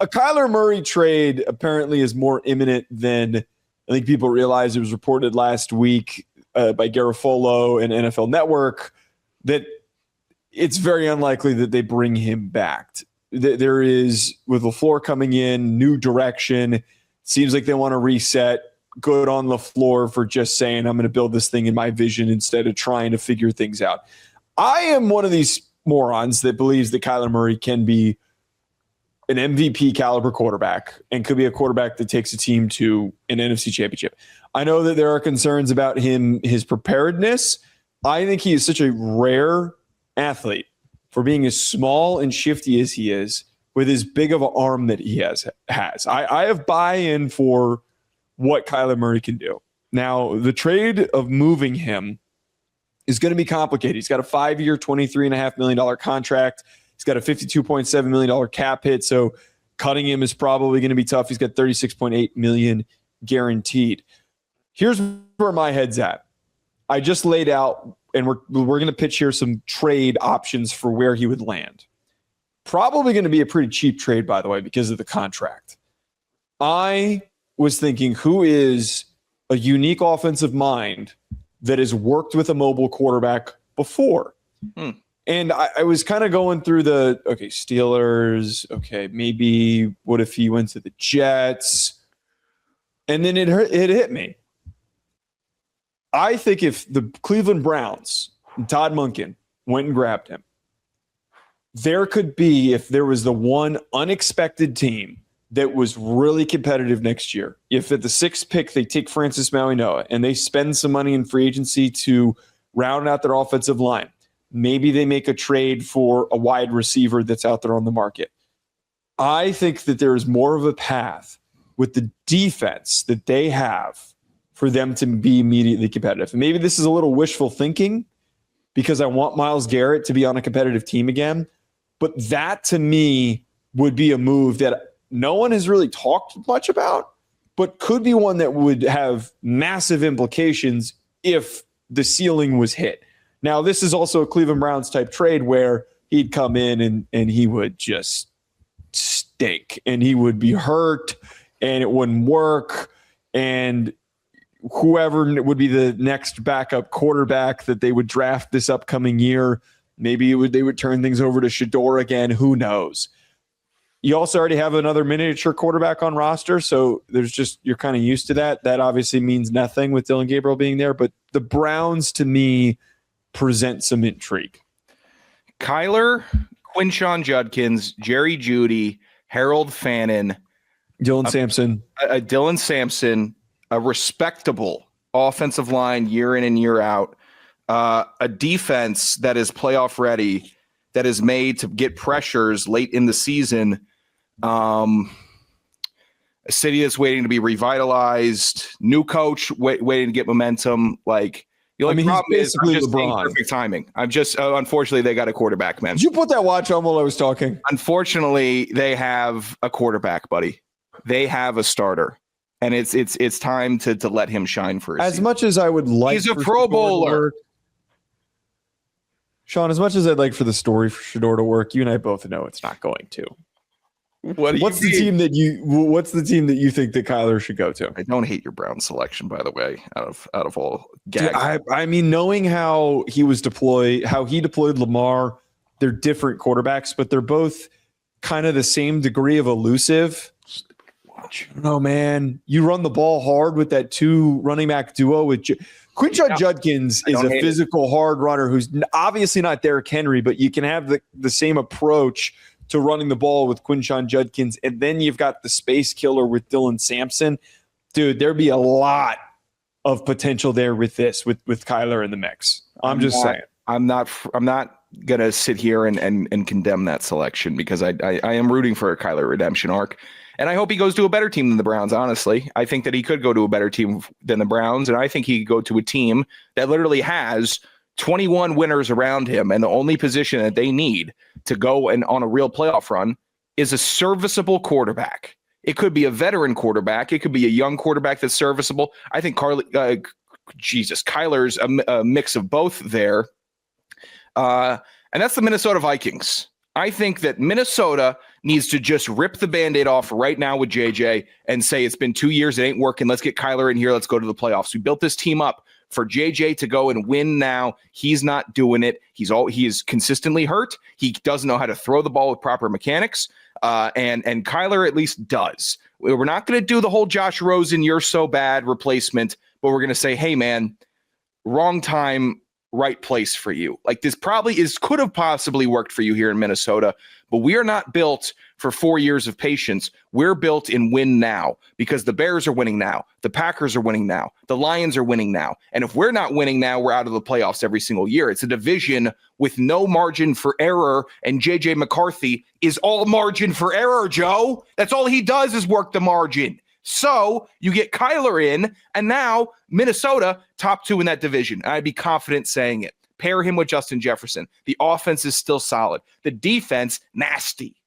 A Kyler Murray trade apparently is more imminent than I think people realize. It was reported last week by Garofolo and NFL Network that it's very unlikely that they bring him back. There is, with LaFleur coming in, new direction. Seems like they want to reset. Good on LaFleur for just saying, I'm going to build this thing in my vision instead of trying to figure things out. I am one of these morons that believes that Kyler Murray can be an MVP caliber quarterback and could be a quarterback that takes a team to an NFC championship. I know that there are concerns about his preparedness. I think he is such a rare athlete for being as small and shifty as he is with as big of an arm that he has. I have buy-in for what Kyler Murray can do. Now, the trade of moving him is going to be complicated. He's got a 5-year, $23.5 million contract. He's got a $52.7 million cap hit, so cutting him is probably going to be tough. He's got $36.8 million guaranteed. Here's where my head's at. I just laid out, and we're going to pitch here some trade options for where he would land. Probably going to be a pretty cheap trade, by the way, because of the contract. I was thinking, who is a unique offensive mind that has worked with a mobile quarterback before? And I was kind of going through Steelers. Okay, maybe what if he went to the Jets? And then it hit me. I think if the Cleveland Browns and Todd Monken went and grabbed him, there could be, if there was the one unexpected team that was really competitive next year, if at the 6th pick they take Francis Mauigoa and they spend some money in free agency to round out their offensive line, maybe they make a trade for a wide receiver that's out there on the market. I think that there is more of a path with the defense that they have for them to be immediately competitive. And maybe this is a little wishful thinking because I want Myles Garrett to be on a competitive team again. But that, to me, would be a move that no one has really talked much about, but could be one that would have massive implications if the ceiling was hit. Now, this is also a Cleveland Browns type trade where he'd come in and he would just stink and he would be hurt and it wouldn't work. And whoever would be the next backup quarterback that they would draft this upcoming year, maybe they would turn things over to Shador again. Who knows? You also already have another miniature quarterback on roster, so you're kind of used to that. That obviously means nothing with Dylan Gabriel being there, but the Browns, to me, present some intrigue. Kyler, Quinshon Judkins, Jerry Jeudy, Harold Fannin, Dylan Sampson, a respectable offensive line year in and year out, a defense that is playoff ready, that is made to get pressures late in the season, a city that's waiting to be revitalized, new coach waiting to get momentum. Like, the only problem is I'm just saying perfect timing. I'm just unfortunately they got a quarterback, man. Did you put that watch on while I was talking? Unfortunately, they have a quarterback, buddy. They have a starter, and it's time to let him shine for as much as I would like. He's a Pro Bowler. Sean, as much as I'd like for the story for Shador to work, you and I both know it's not going to. What's the team that you think that Kyler should go to? I don't hate your Brown selection, by the way, out of all gags. Dude, I mean, knowing how he deployed Lamar, they're different quarterbacks, but they're both kind of the same degree of elusive. No, man, you run the ball hard with that 2 running back duo with Quinshon Judkins is a physical hard runner who's obviously not Derrick Henry, but you can have the same approach to running the ball with Quinshon Judkins, and then you've got the space killer with Dylan Sampson. Dude, there'd be a lot of potential there with Kyler in the mix. I'm just saying. I'm not gonna sit here and condemn that selection because I am rooting for a Kyler redemption arc. And I hope he goes to a better team than the Browns, honestly. I think that he could go to a better team than the Browns, and I think he could go to a team that literally has 21 winners around him, and the only position that they need to go and on a real playoff run is a serviceable quarterback. It could be a veteran quarterback. It could be a young quarterback that's serviceable. I think Kyler's a mix of both there. And that's the Minnesota Vikings. I think that Minnesota needs to just rip the Band-Aid off right now with JJ and say, it's been 2 years, it ain't working. Let's get Kyler in here. Let's go to the playoffs. We built this team up for JJ to go and win now. He's not doing it. He is consistently hurt. He doesn't know how to throw the ball with proper mechanics. And Kyler at least does. We're not going to do the whole Josh Rosen, you're so bad replacement, but we're going to say, hey, man, wrong time, right place for you. Like, this could have possibly worked for you here in Minnesota, but we are not built for 4 years of patience. We're built in win now, because the Bears are winning now. The Packers are winning now. The Lions are winning now. And if we're not winning now, we're out of the playoffs every single year. It's a division with no margin for error, and JJ McCarthy is all margin for error, Joe. That's all he does is work the margin. So you get Kyler in, and now Minnesota, top 2 in that division. I'd be confident saying it. Pair him with Justin Jefferson. The offense is still solid. The defense, nasty.